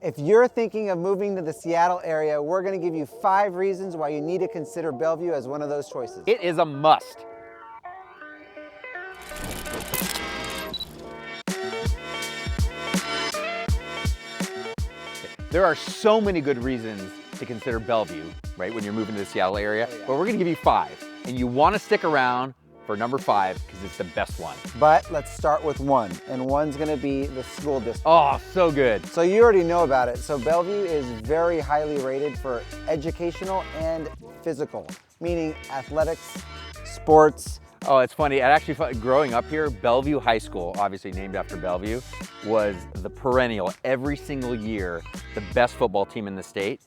If you're thinking of moving to the Seattle area, we're going to give you 5 reasons why you need to consider Bellevue as one of those choices. It is a must. There are so many good reasons to consider Bellevue, right, when you're moving to the Seattle area, but we're gonna give you 5. And you wanna stick around for number 5 because it's the best one. But let's start with 1, and 1's gonna be the school district. Oh, so good. So you already know about it. So Bellevue is very highly rated for educational and physical, meaning athletics, sports. Oh, it's funny. Actually, growing up here, Bellevue High School, obviously named after Bellevue, was the perennial, every single year, the best football team in the state.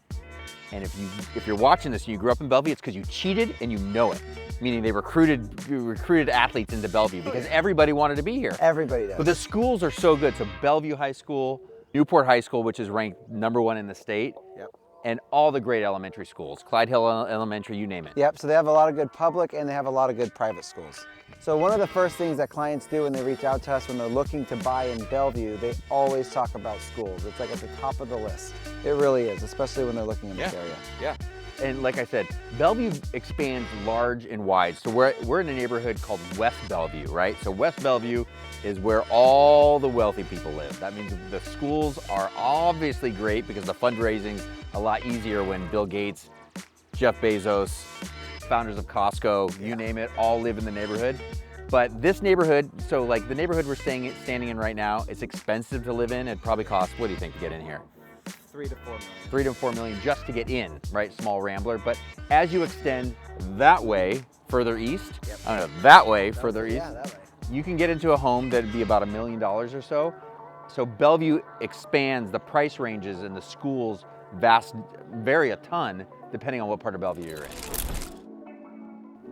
And if you're watching this and you grew up in Bellevue, it's because you cheated and you know it. Meaning they recruited athletes into Bellevue because everybody wanted to be here. Everybody does. But the schools are so good. So Bellevue High School, Newport High School, which is ranked #1 in the state. Yep. And all the great elementary schools, Clyde Hill Elementary, you name it. Yep, so they have a lot of good public and they have a lot of good private schools. So one of the first things that clients do when they reach out to us when they're looking to buy in Bellevue, they always talk about schools. It's like at the top of the list. It really is, especially when they're looking in this area. Yeah. And like I said, Bellevue expands large and wide. So we're in a neighborhood called West Bellevue, right? So West Bellevue is where all the wealthy people live. That means the schools are obviously great because the fundraising's a lot easier when Bill Gates, Jeff Bezos, founders of Costco, you name it, all live in the neighborhood. But this neighborhood, so like the neighborhood we're standing in right now, it's expensive to live in. It probably costs, what do you think to get in here? 3 to 4 million. 3 to 4 million just to get in, right? Small rambler. But as you extend that way, further east, I don't know, that way, further east, that way. you can get into a home that'd be about $1 million or so. So Bellevue expands the price ranges and the schools vary a ton depending on what part of Bellevue you're in.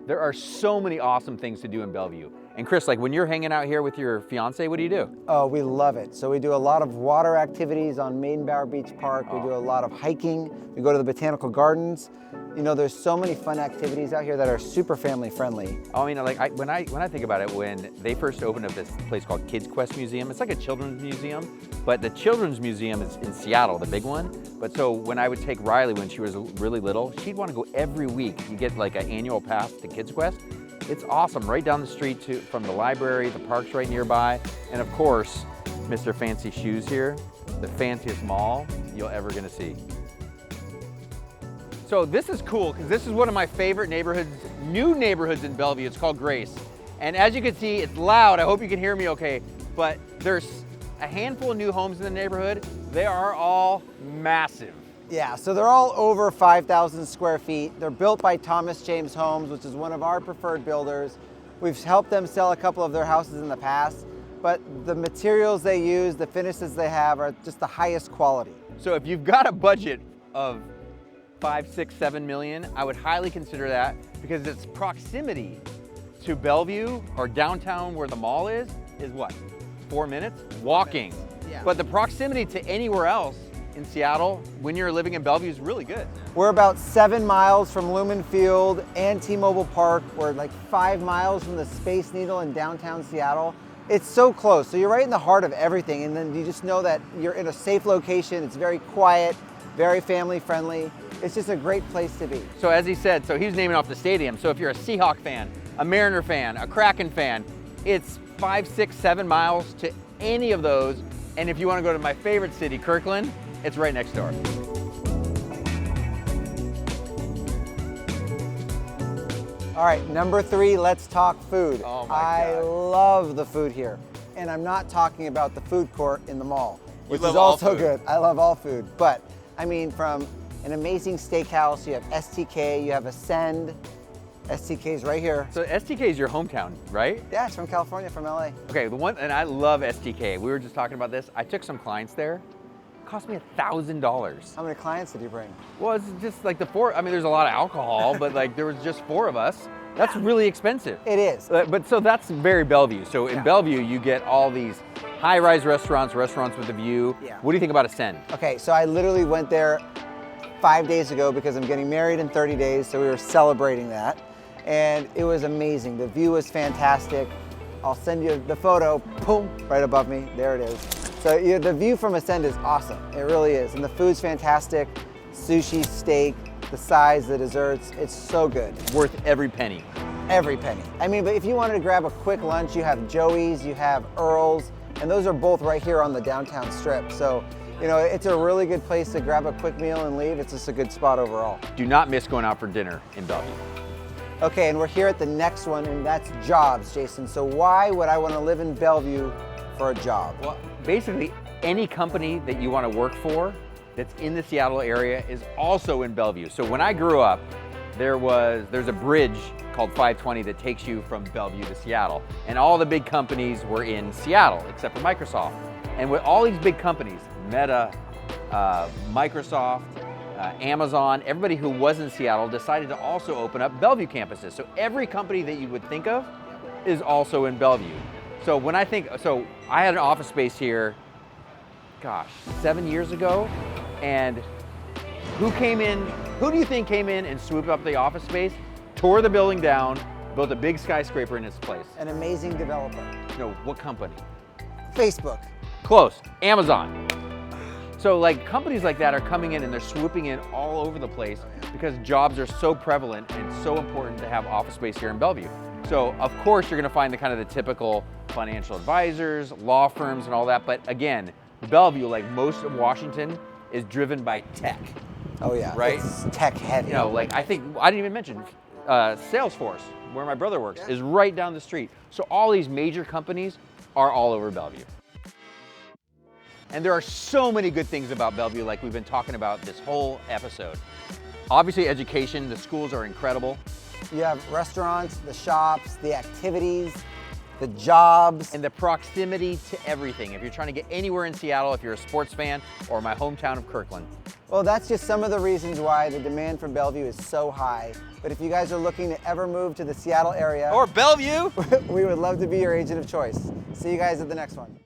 There are so many awesome things to do in Bellevue. And Chris, like when you're hanging out here with your fiance, what do you do? Oh, we love it. So we do a lot of water activities on Maidenbower Beach Park. We do a lot of hiking. We go to the botanical gardens. You know, there's so many fun activities out here that are super family friendly. I mean, like when I think about it, when they first opened up this place called Kids Quest Museum, it's like a children's museum, but the children's museum is in Seattle, the big one. But so when I would take Riley when she was really little, she'd want to go every week. You get like an annual pass to Kids Quest. It's awesome, right down the street from the library, the park's right nearby, and of course, Mr. Fancy Shoes here, the fanciest mall you're ever gonna see. So this is cool because this is one of my favorite neighborhoods, new neighborhoods in Bellevue. It's called Grace. And as you can see, it's loud. I hope you can hear me okay. But there's a handful of new homes in the neighborhood. They are all massive. Yeah, so they're all over 5,000 square feet. They're built by Thomas James Homes, which is one of our preferred builders. We've helped them sell a couple of their houses in the past, but the materials they use, the finishes they have are just the highest quality. So if you've got a budget of 5, 6, 7 million, I would highly consider that because its proximity to Bellevue or downtown where the mall is what? 4 minutes? Walking. Yeah. But the proximity to anywhere else in Seattle when you're living in Bellevue is really good. We're about 7 miles from Lumen Field and T-Mobile Park. We're like 5 miles from the Space Needle in downtown Seattle. It's so close. So you're right in the heart of everything. And then you just know that you're in a safe location. It's very quiet, very family friendly. It's just a great place to be. So as he said, so he's naming off the stadium. So if you're a Seahawk fan, a Mariner fan, a Kraken fan, it's 5, 6, 7 miles to any of those. And if you want to go to my favorite city, Kirkland, it's right next door. All right, number 3, let's talk food. Oh my I God. love the food here. And I'm not talking about the food court in the mall, which is all also food. good. I love all food. But I mean, from an amazing steakhouse, you have STK, you have Ascend. STK's right here. So STK is your hometown, right? Yeah, it's from California, from LA. Okay, and I love STK. We were just talking about this. I took some clients there. It cost me $1,000. How many clients did you bring? Well, it's just like there's a lot of alcohol, but like there was just 4 of us. That's really expensive. It is. But so that's very Bellevue. So in Bellevue, you get all these high-rise restaurants with a view. Yeah. What do you think about Ascend? Okay, so I literally went there 5 days ago because I'm getting married in 30 days, so we were celebrating that. And it was amazing. The view was fantastic. I'll send you the photo, boom, right above me. There it is. So the view from Ascend is awesome. It really is. And the food's fantastic. Sushi, steak, the sides, the desserts, it's so good. Worth every penny. Every penny. I mean, but if you wanted to grab a quick lunch, you have Joey's, you have Earl's, and those are both right here on the downtown strip. So, you know, it's a really good place to grab a quick meal and leave. It's just a good spot overall. Do not miss going out for dinner in Bellevue. Okay, and we're here at the next one, and that's jobs, Jason. So why would I want to live in Bellevue for a job? Well, basically, any company that you want to work for that's in the Seattle area is also in Bellevue. So when I grew up, there's a bridge called 520 that takes you from Bellevue to Seattle. And all the big companies were in Seattle, except for Microsoft. And with all these big companies, Meta, Microsoft, Amazon, everybody who was in Seattle decided to also open up Bellevue campuses. So every company that you would think of is also in Bellevue. So when I had an office space here, gosh, 7 years ago, and who do you think came in and swooped up the office space, tore the building down, built a big skyscraper in its place? An amazing developer. No, what company? Facebook. Close, Amazon. So like companies like that are coming in and they're swooping in all over the place because jobs are so prevalent and so important to have office space here in Bellevue. So of course you're gonna find the kind of the typical financial advisors, law firms and all that, but again, Bellevue, like most of Washington, is driven by tech. Oh yeah, right? It's tech heavy. You know, like I didn't even mention Salesforce, where my brother works, is right down the street. So all these major companies are all over Bellevue. And there are so many good things about Bellevue, like we've been talking about this whole episode. Obviously education, the schools are incredible. You have restaurants, the shops, the activities, the jobs. And the proximity to everything. If you're trying to get anywhere in Seattle, if you're a sports fan, or my hometown of Kirkland. Well, that's just some of the reasons why the demand for Bellevue is so high. But if you guys are looking to ever move to the Seattle area, Or Bellevue! we would love to be your agent of choice. See you guys at the next one.